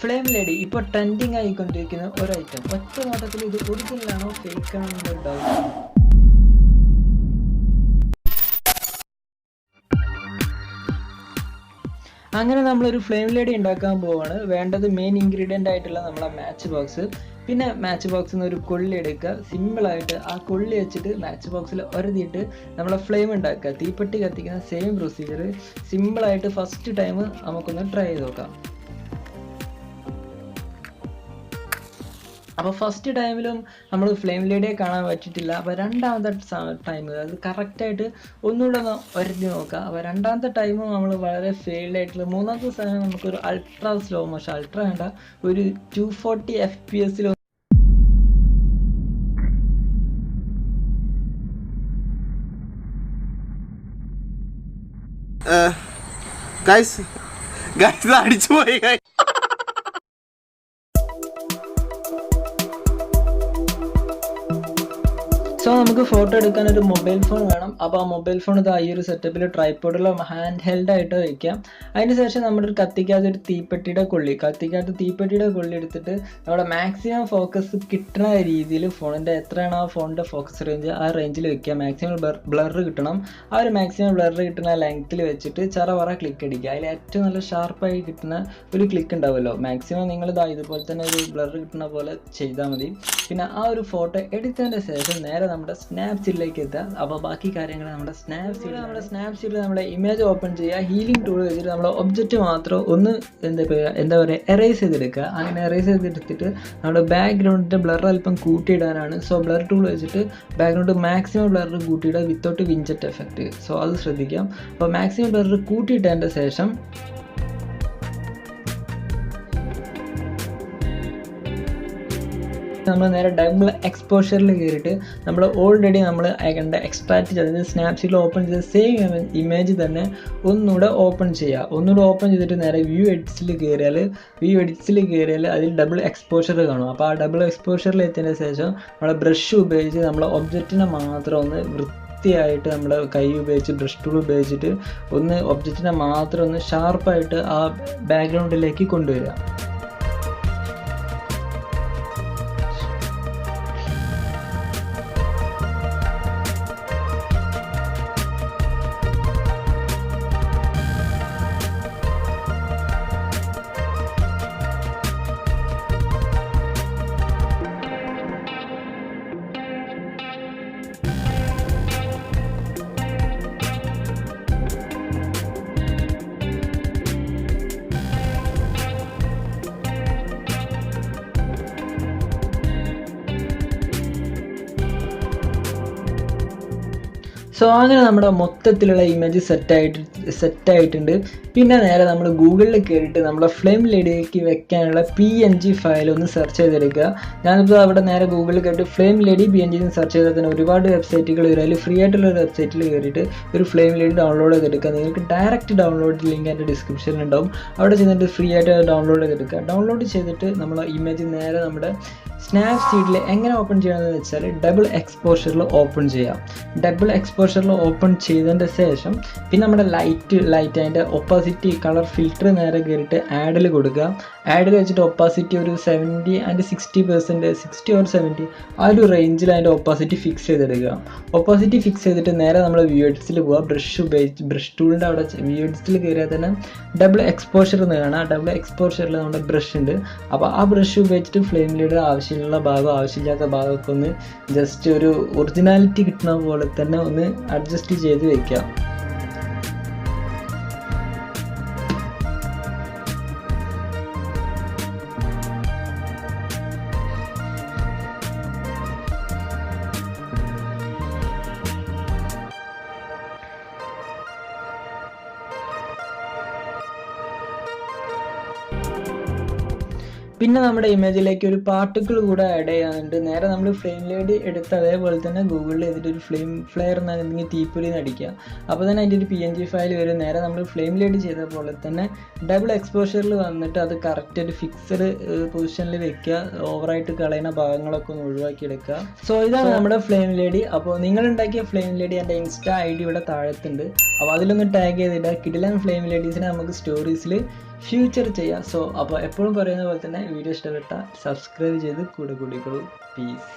Flame lady ഇപ്പോൾ trending ആയിക്കൊണ്ടിരിക്കുന്ന ഒരു item. ഒറ്റ നോട്ടത്തിൽ ഇത് ഒറിജിനലാണോ ഫേക്ക് ആണോ എന്നൊരു ഡൗട്ട്. അങ്ങനെ നമ്മളൊരു ഫ്ലെയിം ലേഡി ഉണ്ടാക്കാൻ പോവാണ്. വേണ്ടത് മെയിൻ ഇൻഗ്രീഡിയൻ്റ് ആയിട്ടുള്ള നമ്മളെ മാച്ച് ബോക്സ്. പിന്നെ മാച്ച് ബോക്സിൽ നിന്ന് ഒരു കൊള്ളി എടുക്കുക. സിമ്പിളായിട്ട് ആ കൊള്ളി വെച്ചിട്ട് മാച്ച് ബോക്സിൽ ഒരതിയിട്ട് നമ്മളെ ഫ്ലെയിം ഉണ്ടാക്കുക. തീപ്പെട്ടി കത്തിക്കുന്ന സെയിം പ്രൊസീജിയർ സിമ്പിളായിട്ട് ഫസ്റ്റ് ടൈം നമുക്കൊന്ന് ട്രൈ ചെയ്ത് നോക്കാം. അപ്പോൾ ഫസ്റ്റ് ടൈമിലും നമ്മൾ ഫ്ലെയിം ലേഡിയെ കാണാൻ പറ്റിയിട്ടില്ല. അപ്പോൾ രണ്ടാമത്തെ ടൈം അത് കറക്റ്റായിട്ട് ഒന്നുകൂടെ ഒന്ന് ഒരതി നോക്കുക. അപ്പോൾ രണ്ടാമത്തെ ടൈമും നമ്മൾ വളരെ ഫെയിൽഡ് ആയിട്ടുള്ള. മൂന്നാമത്തെ സാധനം നമുക്കൊരു അൾട്രാ സ്ലോ മോഷൻ, അൾട്രാ വേണ്ട, ഒരു 240 FPS അടിച്ചു പോയി. സോ നമുക്ക് ഫോട്ടോ എടുക്കാൻ ഒരു മൊബൈൽ ഫോൺ വേണം. അപ്പോൾ ആ മൊബൈൽ ഫോൺ ഇത് ഈ ഒരു സെറ്റപ്പിൽ ട്രൈപോഡിലോ ഹാൻഡ് ഹെൽഡ് ആയിട്ട് വയ്ക്കാം. അതിന് ശേഷം നമ്മുടെ കത്തിക്കാത്തൊരു തീപ്പെട്ടിയുടെ കൊള്ളി എടുത്തിട്ട് നമ്മുടെ മാക്സിമം ഫോക്കസ് കിട്ടുന്ന രീതിയിൽ ഫോണിൻ്റെ എത്രയാണ് ആ ഫോണിൻ്റെ ഫോക്കസ് റേഞ്ച് ആ റേഞ്ചിൽ വെക്കുക. മാക്സിമം ബ്ലർ കിട്ടണം. ആ ഒരു മാക്സിമം ബ്ലർ കിട്ടുന്ന ലെങ്ത്തിൽ വെച്ചിട്ട് ചറവറ ക്ലിക്ക് അടിക്കുക. അതിൽ ഏറ്റവും നല്ല ഷാർപ്പായി കിട്ടുന്ന ഒരു ക്ലിക്ക് ഉണ്ടാവുമല്ലോ. മാക്സിമം നിങ്ങൾ ഇതുപോലെ തന്നെ ഒരു ബ്ലർ കിട്ടുന്ന പോലെ ചെയ്താൽ മതി. പിന്നെ ആ ഒരു ഫോട്ടോ എടുത്തതിൻ്റെ ശേഷം നേരെ നമ്മുടെ സ്നാപ്സീഡിലേക്ക് എത്തുക. അപ്പോൾ ബാക്കി കാര്യങ്ങൾ നമ്മുടെ സ്നാപ്സീഡിൽ നമ്മുടെ ഇമേജ് ഓപ്പൺ ചെയ്യുക. ഹീലിംഗ് ടൂൾ വെച്ചിട്ട് നമ്മുടെ ഒബ്ജക്റ്റ് മാത്രം ഒന്ന് എന്താ പറയുക എറേസ് ചെയ്തെടുക്കുക. അങ്ങനെ എറേസ് ചെയ്തെടുത്തിട്ട് നമ്മുടെ ബാക്ക്ഗ്രൗണ്ടിൻ്റെ ബ്ലർ അല്പം കൂട്ടിയിടാനാണ്. സോ ബ്ലർ ടൂൾ വെച്ചിട്ട് ബാക്ക്ഗ്രൗണ്ട് മാക്സിമം ബ്ലർ കൂട്ടിയിടുക വിത്തൗട്ട് വിഞ്ചറ്റ് എഫക്റ്റ്. സോ അത് ശ്രദ്ധിക്കാം. അപ്പോൾ മാക്സിമം ബ്ലർ കൂട്ടിയിട്ടതിൻ്റെ ശേഷം നമ്മൾ നേരെ ഡബിൾ എക്സ്പോഷറിൽ കയറിയിട്ട് നമ്മൾ ഓൾറെഡി നമ്മൾ കണ്ട എക്സ്ട്രാക്ട് ചെയ്തത് സ്നാപ്സീഡിൽ ഓപ്പൺ ചെയ്ത സെയിം ഇമേജ് തന്നെ ഒന്നുകൂടെ ഓപ്പൺ ചെയ്യുക. ഒന്നുകൂടെ ഓപ്പൺ ചെയ്തിട്ട് നേരെ വ്യൂ എഡിറ്റ്സിൽ കയറിയാൽ അതിൽ ഡബിൾ എക്സ്പോഷർ കാണും. അപ്പോൾ ആ ഡബിൾ എക്സ്പോഷറിൽ എത്തിയതിന് ശേഷം നമ്മളെ ബ്രഷ് ഉപയോഗിച്ച് നമ്മളെ ഒബ്ജക്റ്റിനെ മാത്രം ഒന്ന് വൃത്തിയായിട്ട് നമ്മുടെ കൈ ഉപയോഗിച്ച് ബ്രഷ് ടൂൾ ഉപയോഗിച്ചിട്ട് ഒന്ന് ഒബ്ജക്റ്റിനെ മാത്രം ഒന്ന് ഷാർപ്പായിട്ട് ആ ബാക്ക്ഗ്രൗണ്ടിലേക്ക് കൊണ്ടുവരിക. സോ അങ്ങനെ നമ്മുടെ മൊത്തത്തിലുള്ള ഇമേജ് സെറ്റായിട്ടുണ്ട്. പിന്നെ നേരെ നമ്മൾ ഗൂഗിളിൽ കയറിയിട്ട് നമ്മുടെ ഫ്ലെയിം ലേഡിക്ക് വെക്കാനുള്ള PNG ഫയൽ ഒന്ന് സെർച്ച് ചെയ്തെടുക്കുക. ഞാനിപ്പോൾ അവിടെ നേരെ ഗൂഗിളിൽ കയറിയിട്ട് ഫ്ലെയിം ലേഡി PNG എന്ന് സെർച്ച് ചെയ്താൽ തന്നെ ഒരുപാട് വെബ്സൈറ്റുകൾ വരും. അതിൽ ഫ്രീ ആയിട്ടുള്ള ഒരു വെബ്സൈറ്റിൽ കയറിയിട്ട് ഒരു ഫ്ലെയിം ലേഡി ഡൗൺലോഡ് ചെയ്തെടുക്കുക. നിങ്ങൾക്ക് ഡയറക്റ്റ് ഡൗൺലോഡ് ലിങ്ക് എൻ്റെ ഡിസ്ക്രിപ്ഷനിൽ ഉണ്ടാവും. അവിടെ ചെന്നിട്ട് ഫ്രീ ആയിട്ട് ഡൗൺലോഡ് ചെയ്തെടുക്കുക. ഡൗൺലോഡ് ചെയ്തിട്ട് നമ്മൾ ഇമേജ് നേരെ നമ്മുടെ സ്നാപ്സീഡിൽ എങ്ങനെ ഓപ്പൺ ചെയ്യണമെന്ന് വെച്ചാൽ ഡബിൾ എക്സ്പോഷറിൽ ഓപ്പൺ ചെയ്യാം. ഡബിൾ എക്സ്പോഷറിൽ ഓപ്പൺ ചെയ്തതിൻ്റെ ശേഷം പിന്നെ നമ്മുടെ ലൈറ്റ് അതിൻ്റെ ഒപ്പാസിറ്റി കളർ ഫിൽറ്റർ നേരെ കയറിയിട്ട് ആഡിൽ കൊടുക്കുക. ആഡിൽ വെച്ചിട്ട് ഒപ്പാസിറ്റി ഒരു 70 and 60%, 60 or 70 ആ ഒരു റേഞ്ചിൽ അതിൻ്റെ ഒപ്പാസിറ്റി ഫിക്സ് ചെയ്തെടുക്കുക. ഒപ്പാസിറ്റി ഫിക്സ് ചെയ്തിട്ട് നേരെ നമ്മൾ വ്യൂ എഡിറ്റ്സിൽ പോവുക. ബ്രഷ് ടൂളിൻ്റെ അവിടെ വ്യൂ എഡിറ്റ്സിൽ കയറിയാൽ തന്നെ ഡബിൾ എക്സ്പോഷർ എന്ന് കാണാം. ഡബിൾ എക്സ്പോഷറിൽ നമ്മുടെ ബ്രഷ് ഉണ്ട്. അപ്പോൾ ആ ബ്രഷ് ഉപയോഗിച്ചിട്ട് ഫ്ലെയിം ലേഡിയുടെ ആവശ്യമുള്ള ഭാഗം ആവശ്യമില്ലാത്ത ഭാഗമൊക്കെ ഒന്ന് ജസ്റ്റ് ഒരു ഒറിജിനാലിറ്റി കിട്ടുന്ന പോലെ തന്നെ ഒന്ന് അഡ്ജസ്റ്റ് ചെയ്ത് വെക്കാം. പിന്നെ നമ്മുടെ ഇമേജിലേക്ക് ഒരു പാർട്ടിക്കിൾ കൂടെ ആഡ് ചെയ്യാനുണ്ട്. നേരെ നമ്മൾ ഫ്ലെയിം ലേഡി എടുത്ത് അതേപോലെ തന്നെ ഗൂഗിളിൽ ചെയ്തിട്ട് ഒരു ഫ്ലെയിം ഫ്ലെയർ എന്തെങ്കിൽ തീപ്പൊരി അടിക്കുക. അപ്പോൾ തന്നെ അതിൻ്റെ ഒരു PNG ഫയൽ വരും. നേരെ നമ്മൾ ഫ്ലെയിം ലേഡി ചെയ്ത പോലെ തന്നെ ഡബിൾ എക്സ്പോഷറിൽ വന്നിട്ട് അത് കറക്റ്റ് ഒരു ഫിക്സഡ് പൊസിഷനിൽ വെക്കുക. ഓവറായിട്ട് കളയുന്ന ഭാഗങ്ങളൊക്കെ ഒന്ന് ഒഴിവാക്കി എടുക്കുക. സോ ഇതാണ് നമ്മുടെ ഫ്ലെയിം ലേഡി. അപ്പോൾ നിങ്ങളുണ്ടാക്കിയ ഫ്ലെയിം ലേഡി എൻ്റെ ഇൻസ്റ്റാ ID ഇവിടെ താഴത്തുണ്ട്. അപ്പോൾ അതിലൊന്ന് ടാഗ് ചെയ്തിട്ട് കിടിലൻ ഫ്ലെയിം ലേഡീസിനെ നമുക്ക് സ്റ്റോറീസിൽ ഫ്യൂച്ചർ ചെയ്യാം. സോ അപ്പോൾ എപ്പോഴും പറയുന്ന പോലെ തന്നെ വീഡിയോ ഇഷ്ടപ്പെട്ട സബ്സ്ക്രൈബ് ചെയ്ത് കൂടെ കൂടിക്കോളൂ. പീസ്.